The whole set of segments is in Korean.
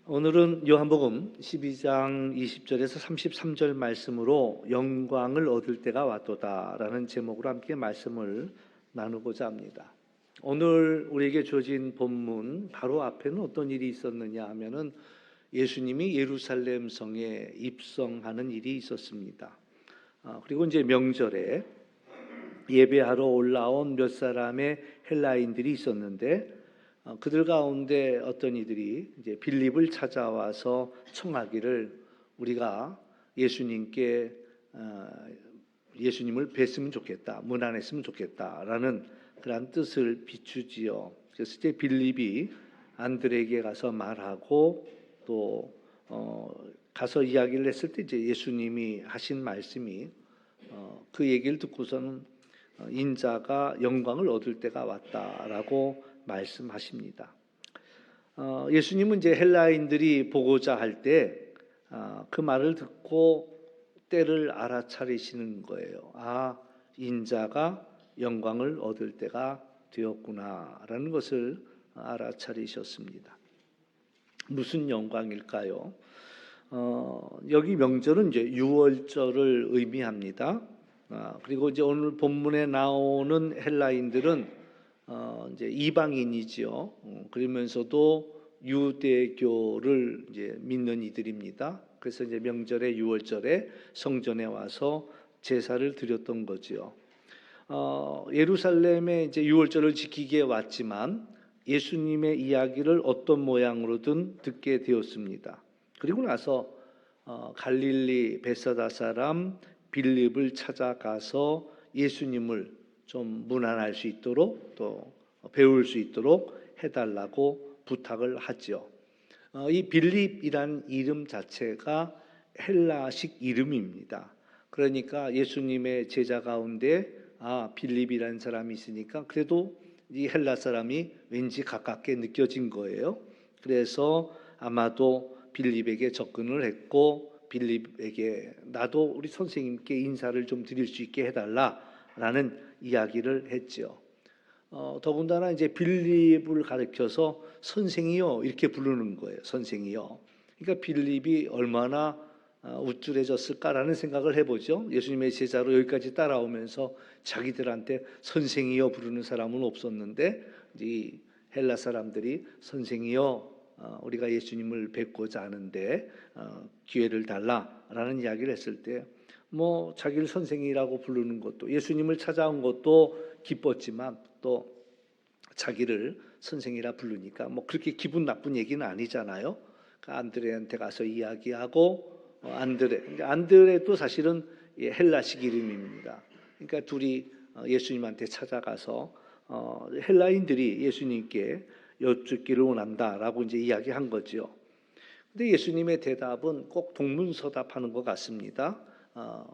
오늘은 요한복음 12장 20절에서 33절 말씀으로 영광을 얻을 때가 왔도다라는 제목으로 함께 말씀을 나누고자 합니다. 오늘 우리에게 주어진 본문 바로 앞에는 어떤 일이 있었느냐 하면은 예수님이 예루살렘 성에 입성하는 일이 있었습니다. 그리고 이제 명절에 예배하러 올라온 몇 사람의 헬라인들이 있었는데 그들 가운데 어떤 이들이 이제 빌립을 찾아와서 청하기를 우리가 예수님께 예수님을 뵀으면 좋겠다, 문안했으면 좋겠다라는 그런 뜻을 비추지요. 그래서 이제 빌립이 안드레에게 가서 말하고 또 가서 이야기를 했을 때 이제 예수님이 하신 말씀이 그 얘기를 듣고서는 인자가 영광을 얻을 때가 왔다라고 말씀하십니다. 예수님은 이제 헬라인들이 보고자 할 때 그 말을 듣고 때를 알아차리시는 거예요. 인자가 영광을 얻을 때가 되었구나라는 것을 알아차리셨습니다. 무슨 영광일까요? 여기 명절은 이제 유월절을 의미합니다. 그리고 이제 오늘 본문에 나오는 헬라인들은 이제 이방인이지요. 그러면서도 유대교를 이제 믿는 이들입니다. 그래서 이제 명절에 유월절에 성전에 와서 제사를 드렸던 거지요. 예루살렘에 이제 유월절을 지키기에 왔지만 예수님의 이야기를 어떤 모양으로든 듣게 되었습니다. 그리고 나서 갈릴리 베사다 사람 빌립을 찾아가서 예수님을 좀 문안할 수 있도록 또 배울 수 있도록 해달라고 부탁을 하죠. 이 빌립이란 이름 자체가 헬라식 이름입니다. 그러니까 예수님의 제자 가운데 빌립이라는 사람이 있으니까 그래도 이 헬라 사람이 왠지 가깝게 느껴진 거예요. 그래서 아마도 빌립에게 접근을 했고 빌립에게 나도 우리 선생님께 인사를 좀 드릴 수 있게 해달라라는 이야기를 했죠. 더군다나 이제 빌립을 가리켜서 선생이요 이렇게 부르는 거예요. 선생이요. 그러니까 빌립이 얼마나 우쭐해졌을까라는 생각을 해보죠. 예수님의 제자로 여기까지 따라오면서 자기들한테 선생이요 부르는 사람은 없었는데 이 헬라 사람들이 선생이요 우리가 예수님을 뵙고자 하는데 기회를 달라라는 이야기를 했을 때 뭐 자기를 선생이라고 부르는 것도 예수님을 찾아온 것도 기뻤지만 또 자기를 선생이라 부르니까 뭐 그렇게 기분 나쁜 얘기는 아니잖아요. 그러니까 안드레한테 가서 이야기하고 안드레도 사실은 헬라식 이름입니다. 그러니까 둘이 예수님한테 찾아가서 헬라인들이 예수님께 여쭙기를 원한다라고 이제 이야기한 거죠. 근데 예수님의 대답은 꼭 동문서답하는 것 같습니다.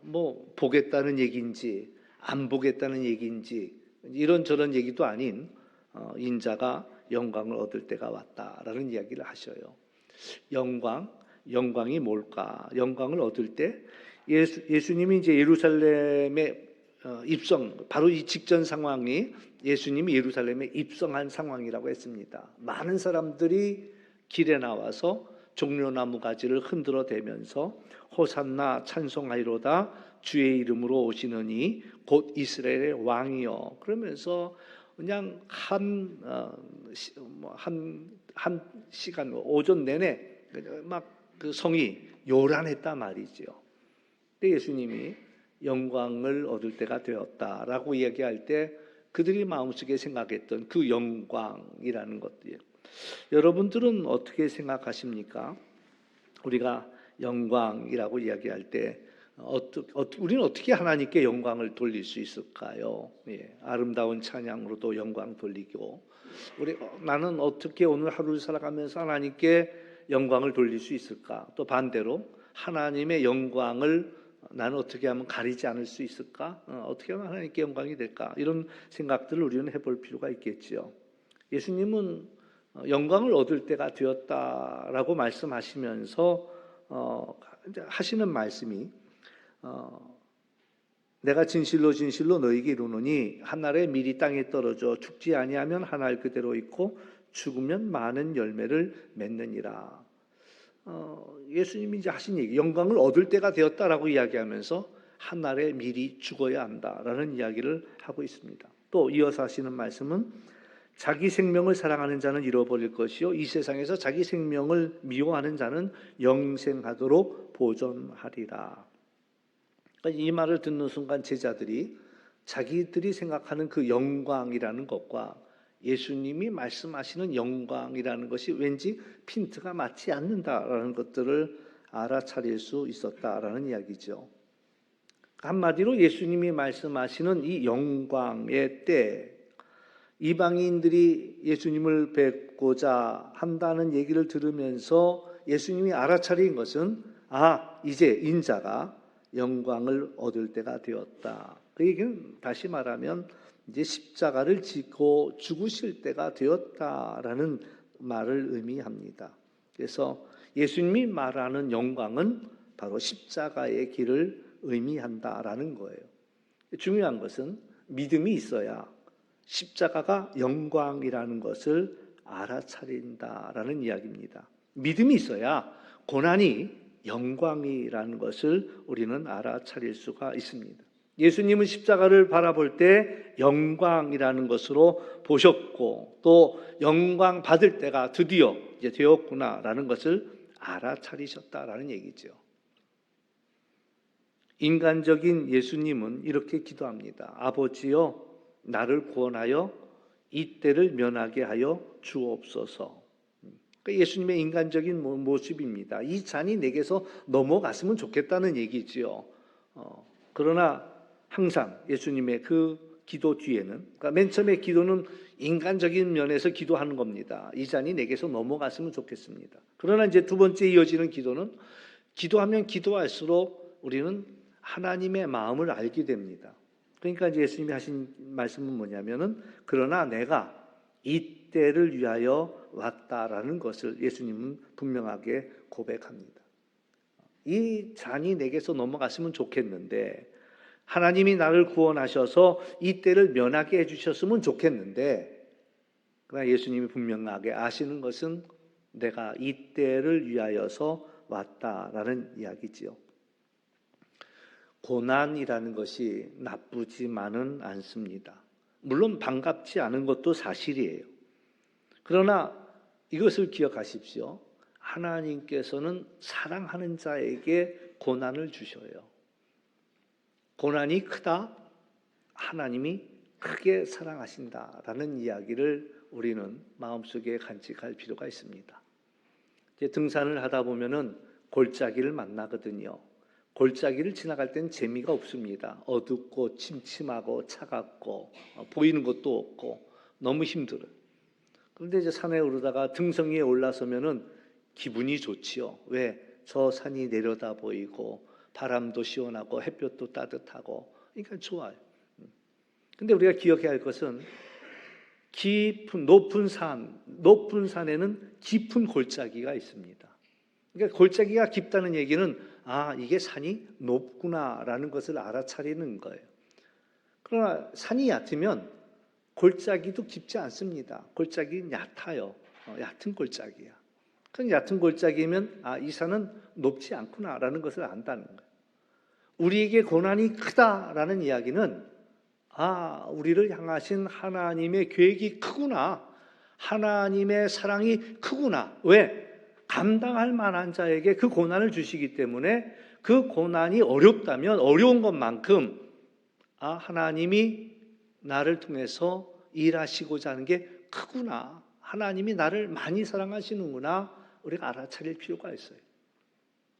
뭐 보겠다는 얘기인지 안 보겠다는 얘기인지 이런저런 얘기도 아닌 인자가 영광을 얻을 때가 왔다라는 이야기를 하셔요. 영광이 뭘까? 영광을 얻을 때 예수님이 이제 예루살렘에 입성, 바로 이 직전 상황이 예수님이 예루살렘에 입성한 상황이라고 했습니다. 많은 사람들이 길에 나와서 종려나무 가지를 흔들어 대면서 호산나 찬송하리로다 주의 이름으로 오시느니 곧 이스라엘의 왕이요 그러면서 그냥 한 시간 오전 내내 막 그 성이 요란했단 말이죠. 근데 예수님이 영광을 얻을 때가 되었다라고 이야기할 때 그들이 마음속에 생각했던 그 영광이라는 것들 여러분들은 어떻게 생각하십니까? 우리가 영광이라고 이야기할 때 우리는 어떻게 하나님께 영광을 돌릴 수 있을까요? 아름다운 찬양으로도 영광 돌리고 나는 어떻게 오늘 하루를 살아가면서 하나님께 영광을 돌릴 수 있을까? 또 반대로 하나님의 영광을 나는 어떻게 하면 가리지 않을 수 있을까? 어떻게 하면 하나님께 영광이 될까? 이런 생각들을 우리는 해볼 필요가 있겠지요. 예수님은 영광을 얻을 때가 되었다라고 말씀하시면서 하시는 말씀이 내가 진실로 진실로 너희에게 이르노니 한 알의 밀이 땅에 떨어져 죽지 아니하면 한 알 그대로 있고 죽으면 많은 열매를 맺느니라. 예수님이 이제 하신 얘기, 영광을 얻을 때가 되었다라고 이야기하면서 한 날에 미리 죽어야 한다라는 이야기를 하고 있습니다. 또 이어서 하시는 말씀은 자기 생명을 사랑하는 자는 잃어버릴 것이요 이 세상에서 자기 생명을 미워하는 자는 영생하도록 보존하리라. 그러니까 이 말을 듣는 순간 제자들이 자기들이 생각하는 그 영광이라는 것과 예수님이 말씀하시는 영광이라는 것이 왠지 핀트가 맞지 않는다라는 것들을 알아차릴 수 있었다라는 이야기죠. 한마디로 예수님이 말씀하시는 이 영광의 때, 이방인들이 예수님을 뵙고자 한다는 얘기를 들으면서 예수님이 알아차린 것은 이제 인자가 영광을 얻을 때가 되었다. 그 얘기는 다시 말하면 이제 십자가를 지고 죽으실 때가 되었다라는 말을 의미합니다. 그래서 예수님이 말하는 영광은 바로 십자가의 길을 의미한다라는 거예요. 중요한 것은 믿음이 있어야 십자가가 영광이라는 것을 알아차린다라는 이야기입니다. 믿음이 있어야 고난이 영광이라는 것을 우리는 알아차릴 수가 있습니다. 예수님은 십자가를 바라볼 때 영광이라는 것으로 보셨고 또 영광 받을 때가 드디어 이제 되었구나라는 것을 알아차리셨다라는 얘기죠. 인간적인 예수님은 이렇게 기도합니다. 아버지여 나를 구원하여 이 때를 면하게 하여 주옵소서. 그러니까 예수님의 인간적인 모습입니다. 이 잔이 내게서 넘어갔으면 좋겠다는 얘기지요. 그러나 항상 예수님의 그 기도 뒤에는, 그러니까 맨 처음에 기도는 인간적인 면에서 기도하는 겁니다. 이 잔이 내게서 넘어갔으면 좋겠습니다. 그러나 이제 두 번째 이어지는 기도는 기도하면 기도할수록 우리는 하나님의 마음을 알게 됩니다. 그러니까 이제 예수님이 하신 말씀은 뭐냐면은 그러나 내가 이 때를 위하여 왔다라는 것을 예수님은 분명하게 고백합니다. 이 잔이 내게서 넘어갔으면 좋겠는데 하나님이 나를 구원하셔서 이 때를 면하게 해주셨으면 좋겠는데 그러나 예수님이 분명하게 아시는 것은 내가 이 때를 위하여서 왔다라는 이야기지요. 고난이라는 것이 나쁘지만은 않습니다. 물론 반갑지 않은 것도 사실이에요. 그러나 이것을 기억하십시오. 하나님께서는 사랑하는 자에게 고난을 주셔요. 고난이 크다? 하나님이 크게 사랑하신다라는 이야기를 우리는 마음속에 간직할 필요가 있습니다. 이제 등산을 하다 보면은 골짜기를 만나거든요. 골짜기를 지나갈 땐 재미가 없습니다. 어둡고 침침하고 차갑고 보이는 것도 없고 너무 힘들어요. 그런데 이제 산에 오르다가 등성이에 올라서면은 기분이 좋지요. 왜? 저 산이 내려다 보이고 바람도 시원하고 햇볕도 따뜻하고 그러니까 좋아요. 근데 우리가 기억해야 할 것은 깊은 높은 산에는 깊은 골짜기가 있습니다. 그러니까 골짜기가 깊다는 얘기는 이게 산이 높구나라는 것을 알아차리는 거예요. 그러나 산이 얕으면 골짜기도 깊지 않습니다. 골짜기는 얕아요. 얕은 골짜기야. 그 얕은 골짜기면 이 산은 높지 않구나라는 것을 안다는 거예요. 우리에게 고난이 크다라는 이야기는 우리를 향하신 하나님의 계획이 크구나. 하나님의 사랑이 크구나. 왜? 감당할 만한 자에게 그 고난을 주시기 때문에 그 고난이 어렵다면 어려운 것만큼 하나님이 나를 통해서 일하시고자 하는 게 크구나. 하나님이 나를 많이 사랑하시는구나. 우리가 알아차릴 필요가 있어요.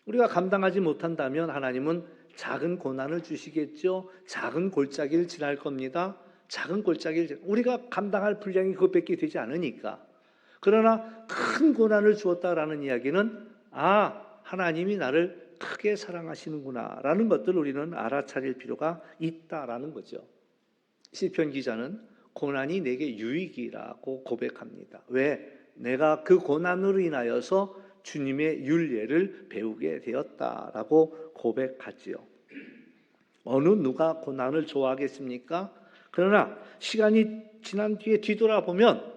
우리가 감당하지 못한다면 하나님은 작은 고난을 주시겠죠. 작은 골짜기를 지날 겁니다. 작은 골짜기를 우리가 감당할 분량이 그것밖에 되지 않으니까. 그러나 큰 고난을 주었다라는 이야기는 하나님이 나를 크게 사랑하시는구나 라는 것들을 우리는 알아차릴 필요가 있다라는 거죠. 시편 기자는 고난이 내게 유익이라고 고백합니다. 왜? 내가 그 고난으로 인하여서 주님의 율례를 배우게 되었다라고 고백하지요. 어느 누가 고난을 좋아하겠습니까? 그러나 시간이 지난 뒤에 뒤돌아보면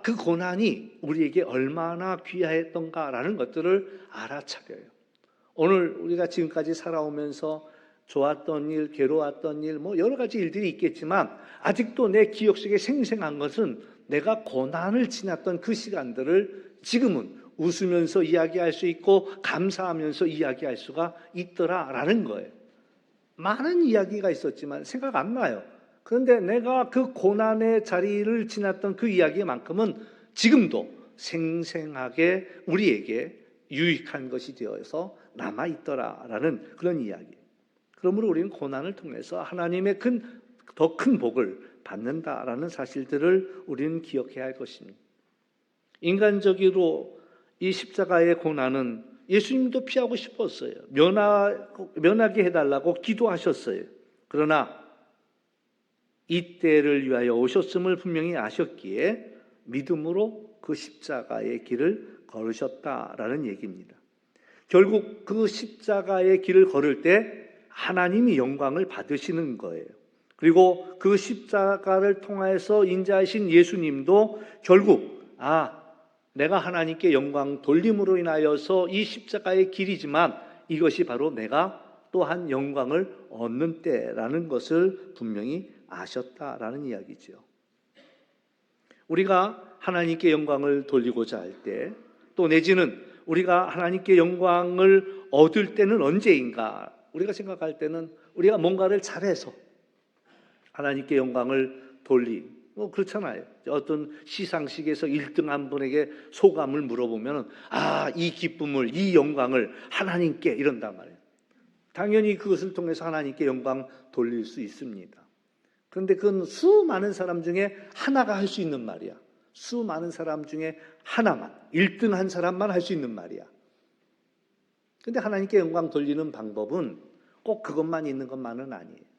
그 고난이 우리에게 얼마나 귀하였던가라는 것들을 알아차려요. 오늘 우리가 지금까지 살아오면서 좋았던 일, 괴로웠던 일, 여러 가지 일들이 있겠지만 아직도 내 기억 속에 생생한 것은 내가 고난을 지났던 그 시간들을 지금은 웃으면서 이야기할 수 있고 감사하면서 이야기할 수가 있더라라는 거예요. 많은 이야기가 있었지만 생각 안 나요. 그런데 내가 그 고난의 자리를 지났던 그 이야기만큼은 지금도 생생하게 우리에게 유익한 것이 되어서 남아있더라라는 그런 이야기. 그러므로 우리는 고난을 통해서 하나님의 더 큰 복을 받는다라는 사실들을 우리는 기억해야 할 것입니다. 인간적으로 이 십자가의 고난은 예수님도 피하고 싶었어요. 면하게 해달라고 기도하셨어요. 그러나 이 때를 위하여 오셨음을 분명히 아셨기에 믿음으로 그 십자가의 길을 걸으셨다라는 얘기입니다. 결국 그 십자가의 길을 걸을 때 하나님이 영광을 받으시는 거예요. 그리고 그 십자가를 통해서 인자하신 예수님도 결국 내가 하나님께 영광 돌림으로 인하여서 이 십자가의 길이지만 이것이 바로 내가 또한 영광을 얻는 때라는 것을 분명히 아셨다라는 이야기죠. 우리가 하나님께 영광을 돌리고자 할 때, 또 내지는 우리가 하나님께 영광을 얻을 때는 언제인가? 우리가 생각할 때는 우리가 뭔가를 잘해서 하나님께 영광을 그렇잖아요. 어떤 시상식에서 1등한 분에게 소감을 물어보면 이 기쁨을, 이 영광을 하나님께 이런단 말이에요. 당연히 그것을 통해서 하나님께 영광 돌릴 수 있습니다. 그런데 그건 수많은 사람 중에 하나가 할 수 있는 말이야. 수많은 사람 중에 하나만, 1등한 사람만 할 수 있는 말이야. 그런데 하나님께 영광 돌리는 방법은 꼭 그것만 있는 것만은 아니에요.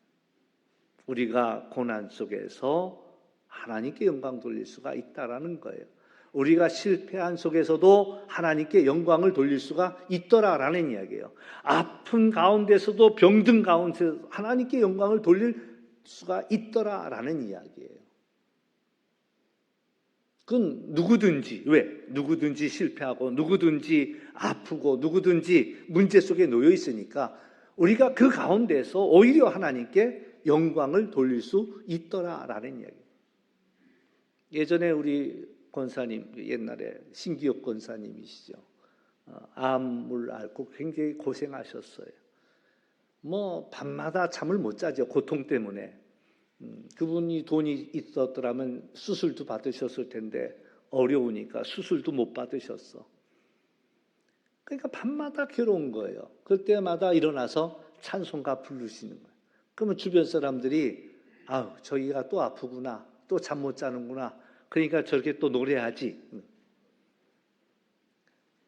우리가 고난 속에서 하나님께 영광 돌릴 수가 있다라는 거예요. 우리가 실패한 속에서도 하나님께 영광을 돌릴 수가 있더라라는 이야기예요. 아픈 가운데서도 병든 가운데서 하나님께 영광을 돌릴 수가 있더라라는 이야기예요. 그건 누구든지 실패하고 누구든지 아프고 누구든지 문제 속에 놓여 있으니까 우리가 그 가운데서 오히려 하나님께 영광을 돌릴 수 있더라라는 이야기예요. 예전에 우리 권사님, 옛날에 신기옥 권사님이시죠. 암을 앓고 굉장히 고생하셨어요. 밤마다 잠을 못 자죠. 고통 때문에. 그분이 돈이 있었더라면 수술도 받으셨을 텐데 어려우니까 수술도 못 받으셨어. 그러니까 밤마다 괴로운 거예요. 그때마다 일어나서 찬송가 부르시는 거예요. 그러면 주변 사람들이 저희가 또 아프구나, 또 잠 못 자는구나, 그러니까 저렇게 또 노래하지.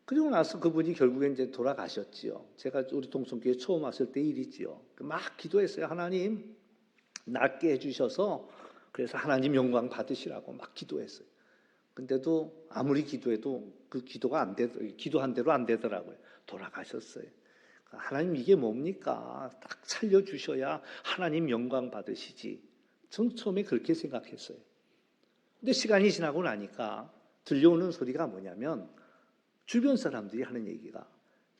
그리고 나서 그분이 결국엔 이제 돌아가셨지요. 제가 우리 동성교회 처음 왔을 때 일이지요. 막 기도했어요. 하나님 낫게 해주셔서 그래서 하나님 영광 받으시라고 막 기도했어요. 근데도 아무리 기도해도 그 기도가 기도한 대로 안 되더라고요. 돌아가셨어요. 하나님 이게 뭡니까? 딱 살려주셔야 하나님 영광 받으시지. 전 처음에 그렇게 생각했어요. 근데 시간이 지나고 나니까 들려오는 소리가 뭐냐면 주변 사람들이 하는 얘기가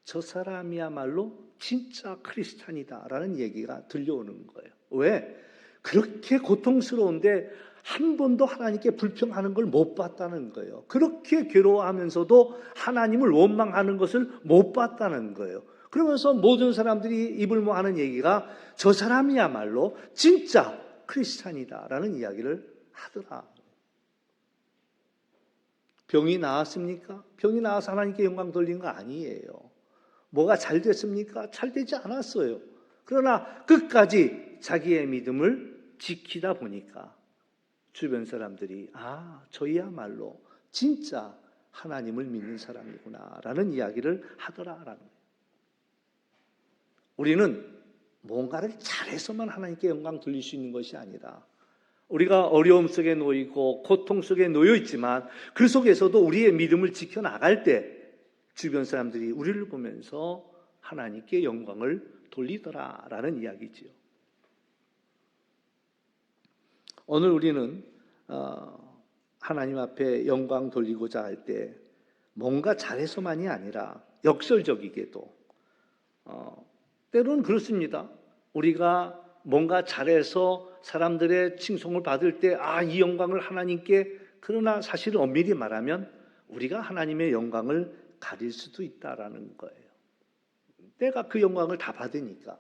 저 사람이야말로 진짜 크리스찬이다라는 얘기가 들려오는 거예요. 왜? 그렇게 고통스러운데 한 번도 하나님께 불평하는 걸 못 봤다는 거예요. 그렇게 괴로워하면서도 하나님을 원망하는 것을 못 봤다는 거예요. 그러면서 모든 사람들이 입을 모아하는 얘기가 저 사람이야말로 진짜 크리스찬이다라는 이야기를 하더라. 병이 나았습니까? 병이 나아서 하나님께 영광 돌린 거 아니에요. 뭐가 잘 됐습니까? 잘 되지 않았어요. 그러나 끝까지 자기의 믿음을 지키다 보니까 주변 사람들이 저야말로 진짜 하나님을 믿는 사람이구나라는 이야기를 하더라라는 거예요. 우리는 뭔가를 잘해서만 하나님께 영광 돌릴 수 있는 것이 아니라 우리가 어려움 속에 놓이고 고통 속에 놓여 있지만 그 속에서도 우리의 믿음을 지켜나갈 때 주변 사람들이 우리를 보면서 하나님께 영광을 돌리더라라는 이야기지요. 오늘 우리는 하나님 앞에 영광 돌리고자 할 때 뭔가 잘해서만이 아니라 역설적이게도 때로는 그렇습니다. 우리가 뭔가 잘해서 사람들의 칭송을 받을 때 이 영광을 하나님께, 그러나 사실은 엄밀히 말하면 우리가 하나님의 영광을 가릴 수도 있다라는 거예요. 내가 그 영광을 다 받으니까.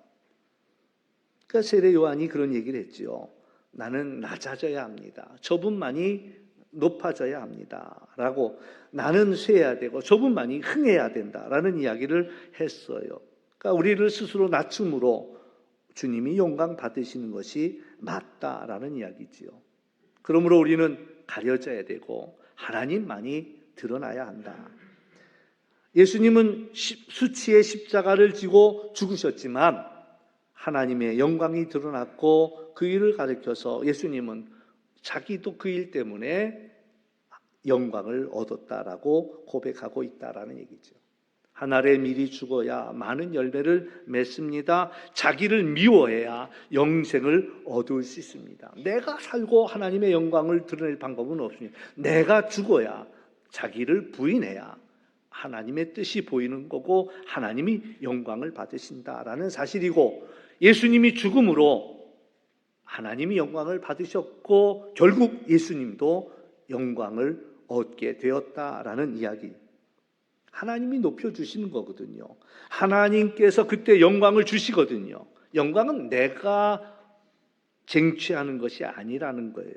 그러니까 세례 요한이 그런 얘기를 했죠. 나는 낮아져야 합니다. 저분만이 높아져야 합니다. 라고, 나는 쇠해야 되고 저분만이 흥해야 된다라는 이야기를 했어요. 그러니까 우리를 스스로 낮춤으로 주님이 영광 받으시는 것이 맞다라는 이야기지요. 그러므로 우리는 가려져야 되고 하나님만이 드러나야 한다. 예수님은 수치의 십자가를 지고 죽으셨지만 하나님의 영광이 드러났고 그 일을 가리켜서 예수님은 자기도 그 일 때문에 영광을 얻었다라고 고백하고 있다라는 얘기죠. 한 알에 미리 죽어야 많은 열매를 맺습니다. 자기를 미워해야 영생을 얻을 수 있습니다. 내가 살고 하나님의 영광을 드러낼 방법은 없습니다. 내가 죽어야, 자기를 부인해야 하나님의 뜻이 보이는 거고 하나님이 영광을 받으신다라는 사실이고, 예수님이 죽음으로 하나님이 영광을 받으셨고 결국 예수님도 영광을 얻게 되었다라는 이야기. 하나님이 높여주시는 거거든요. 하나님께서 그때 영광을 주시거든요. 영광은 내가 쟁취하는 것이 아니라는 거예요.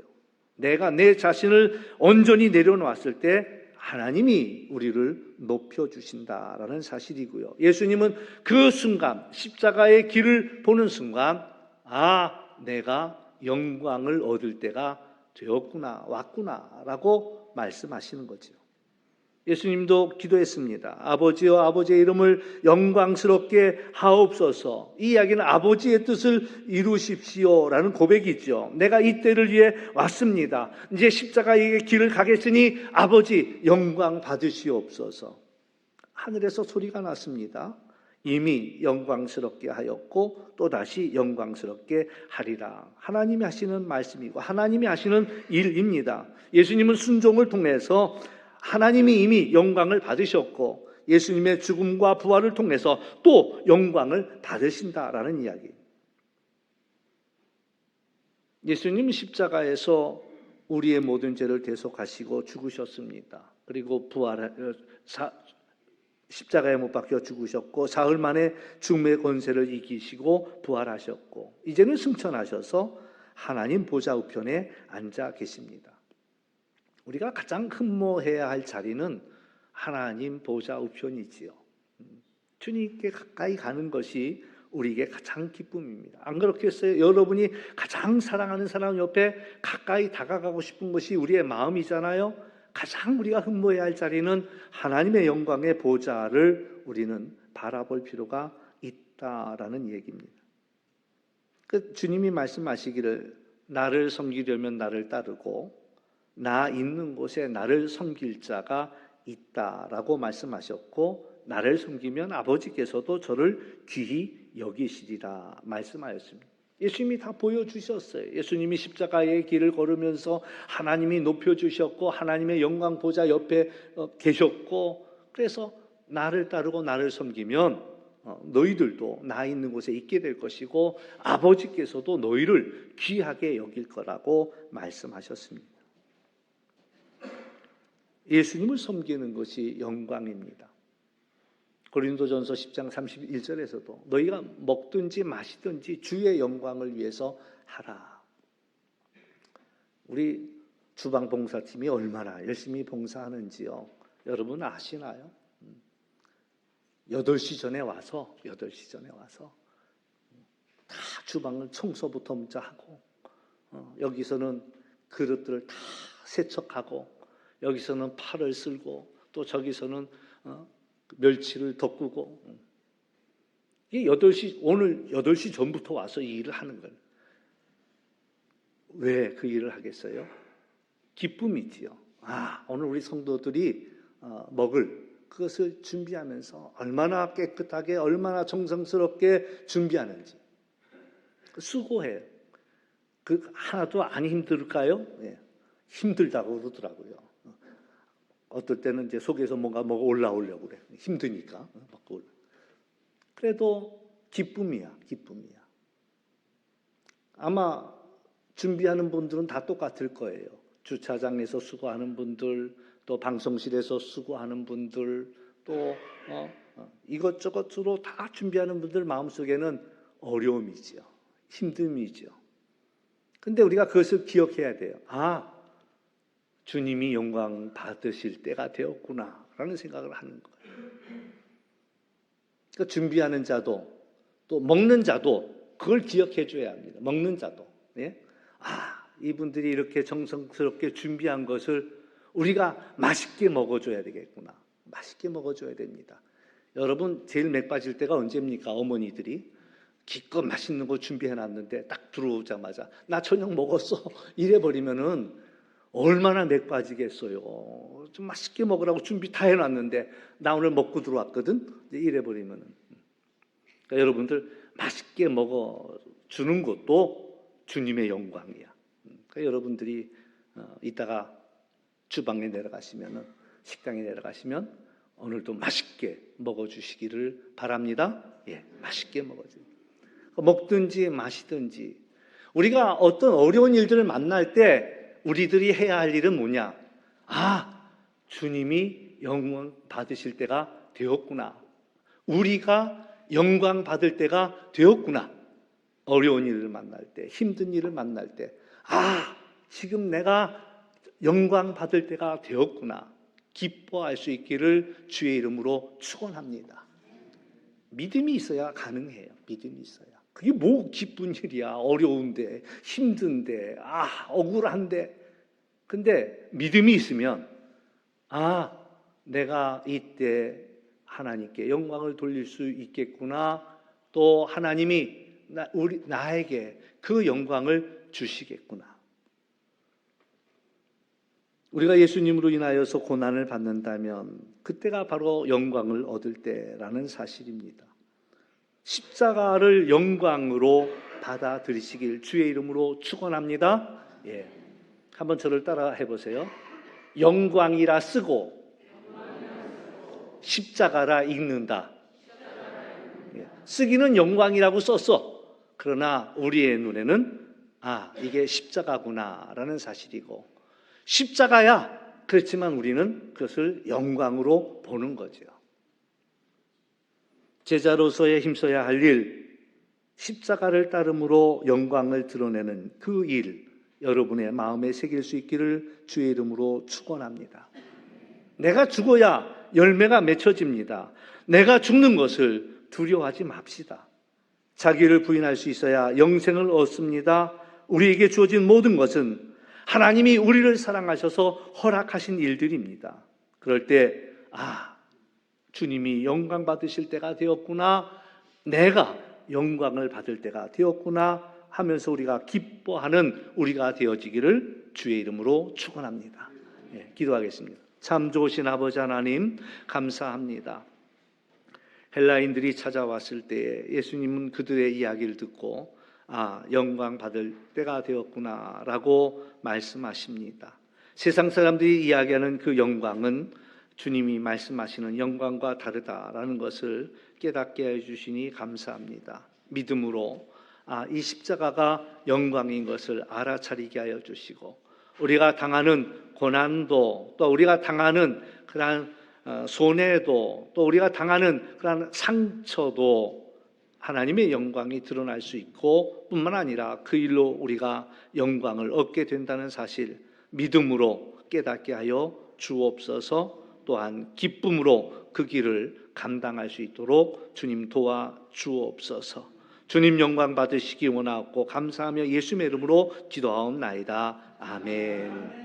내가 내 자신을 온전히 내려놓았을 때 하나님이 우리를 높여주신다라는 사실이고요. 예수님은 그 순간, 십자가의 길을 보는 순간 내가 영광을 얻을 때가 되었구나, 왔구나 라고 말씀하시는 거죠. 예수님도 기도했습니다. 아버지여, 아버지의 이름을 영광스럽게 하옵소서. 이 이야기는 아버지의 뜻을 이루십시오라는 고백이죠. 내가 이 때를 위해 왔습니다. 이제 십자가의 길을 가겠으니 아버지 영광 받으시옵소서. 하늘에서 소리가 났습니다. 이미 영광스럽게 하였고 또다시 영광스럽게 하리라. 하나님이 하시는 말씀이고 하나님이 하시는 일입니다. 예수님은 순종을 통해서 하나님이 이미 영광을 받으셨고 예수님의 죽음과 부활을 통해서 또 영광을 받으신다라는 이야기. 예수님은 십자가에서 우리의 모든 죄를 대속하시고 죽으셨습니다. 그리고 십자가에 못 박혀 죽으셨고 사흘 만에 죽음의 권세를 이기시고 부활하셨고 이제는 승천하셔서 하나님 보좌 우편에 앉아 계십니다. 우리가 가장 흠모해야 할 자리는 하나님 보좌 우편이지요. 주님께 가까이 가는 것이 우리에게 가장 기쁨입니다. 안 그렇겠어요? 여러분이 가장 사랑하는 사람 옆에 가까이 다가가고 싶은 것이 우리의 마음이잖아요. 가장 우리가 흠모해야 할 자리는 하나님의 영광의 보좌를 우리는 바라볼 필요가 있다라는 얘기입니다. 주님이 말씀하시기를 나를 섬기려면 나를 따르고 나 있는 곳에 나를 섬길 자가 있다라고 말씀하셨고 나를 섬기면 아버지께서도 저를 귀히 여기시리라 말씀하였습니다. 예수님이 다 보여주셨어요. 예수님이 십자가의 길을 걸으면서 하나님이 높여주셨고 하나님의 영광 보좌 옆에 계셨고 그래서 나를 따르고 나를 섬기면 너희들도 나 있는 곳에 있게 될 것이고 아버지께서도 너희를 귀하게 여길 거라고 말씀하셨습니다. 예수님을 섬기는 것이 영광입니다. 고린도전서 10장 31절에서도 너희가 먹든지 마시든지 주의 영광을 위해서 하라. 우리 주방 봉사팀이 얼마나 열심히 봉사하는지요. 여러분 아시나요? 8시 전에 와서 다 주방을 청소부터 먼저 하고 여기서는 그릇들을 다 세척하고 여기서는 팔을 쓸고 또 저기서는 멸치를 덮고 이게 8시 오늘 8시 전부터 와서 이 일을 하는 거예요. 왜 그 일을 하겠어요? 기쁨이지요. 오늘 우리 성도들이 먹을 그것을 준비하면서 얼마나 깨끗하게 얼마나 정성스럽게 준비하는지 수고해요. 그 하나도 안 힘들까요? 예. 힘들다고 그러더라고요. 어떨 때는 이제 속에서 뭐가 올라오려고 그래. 힘드니까. 그래도 기쁨이야. 아마 준비하는 분들은 다 똑같을 거예요. 주차장에서 수고하는 분들, 또 방송실에서 수고하는 분들, 또 이것저것으로 다 준비하는 분들 마음속에는 어려움이죠. 힘듦이죠. 근데 우리가 그것을 기억해야 돼요. 주님이 영광 받으실 때가 되었구나 라는 생각을 하는 거예요. 그러니까 준비하는 자도 또 먹는 자도 그걸 기억해 줘야 합니다. 먹는 자도. 예? 이분들이 이렇게 정성스럽게 준비한 것을 우리가 맛있게 먹어줘야 되겠구나. 맛있게 먹어줘야 됩니다. 여러분 제일 맥 빠질 때가 언제입니까? 어머니들이 기껏 맛있는 거 준비해놨는데 딱 들어오자마자 나 저녁 먹었어 이래버리면은 얼마나 맥 빠지겠어요. 좀 맛있게 먹으라고 준비 다 해놨는데 나 오늘 먹고 들어왔거든. 이래버리면은 그러니까 여러분들 맛있게 먹어주는 것도 주님의 영광이야. 그러니까 여러분들이 이따가 주방에 내려가시면은 식당에 내려가시면 오늘도 맛있게 먹어주시기를 바랍니다. 예, 맛있게 먹든지 마시든지 우리가 어떤 어려운 일들을 만날 때 우리들이 해야 할 일은 뭐냐? 주님이 영광 받으실 때가 되었구나. 우리가 영광 받을 때가 되었구나. 어려운 일을 만날 때, 힘든 일을 만날 때, 지금 내가 영광 받을 때가 되었구나. 기뻐할 수 있기를 주의 이름으로 축원합니다. 믿음이 있어야 가능해요. 믿음이 있어야. 그게 뭐 기쁜 일이야. 어려운데, 힘든데, 억울한데. 근데 믿음이 있으면 내가 이때 하나님께 영광을 돌릴 수 있겠구나. 또 하나님이 나에게 그 영광을 주시겠구나. 우리가 예수님으로 인하여서 고난을 받는다면 그때가 바로 영광을 얻을 때라는 사실입니다. 십자가를 영광으로 받아들이시길 주의 이름으로 축원합니다. 예, 한번 저를 따라 해보세요. 영광이라 쓰고 십자가라 읽는다. 예, 쓰기는 영광이라고 썼어. 그러나 우리의 눈에는 이게 십자가구나라는 사실이고 십자가야. 그렇지만 우리는 그것을 영광으로 보는 거죠. 제자로서의 힘써야 할 일, 십자가를 따름으로 영광을 드러내는 그 일, 여러분의 마음에 새길 수 있기를 주의 이름으로 축원합니다. 내가 죽어야 열매가 맺혀집니다. 내가 죽는 것을 두려워하지 맙시다. 자기를 부인할 수 있어야 영생을 얻습니다. 우리에게 주어진 모든 것은 하나님이 우리를 사랑하셔서 허락하신 일들입니다. 그럴 때 주님이 영광 받으실 때가 되었구나. 내가 영광을 받을 때가 되었구나 하면서 우리가 기뻐하는 우리가 되어지기를 주의 이름으로 축원합니다. 예, 기도하겠습니다. 참 좋으신 아버지 하나님 감사합니다. 헬라인들이 찾아왔을 때 예수님은 그들의 이야기를 듣고 영광 받을 때가 되었구나라고 말씀하십니다. 세상 사람들이 이야기하는 그 영광은 주님이 말씀하시는 영광과 다르다라는 것을 깨닫게 해주시니 감사합니다. 믿음으로 이 십자가가 영광인 것을 알아차리게 하여 주시고 우리가 당하는 고난도 또 우리가 당하는 그러한 손해도 또 우리가 당하는 그러한 상처도 하나님의 영광이 드러날 수 있고 뿐만 아니라 그 일로 우리가 영광을 얻게 된다는 사실 믿음으로 깨닫게 하여 주옵소서. 또한 기쁨으로 그 길을 감당할 수 있도록 주님 도와 주옵소서. 주님 영광 받으시기 원하고 감사하며 예수님의 이름으로 기도하옵나이다. 아멘.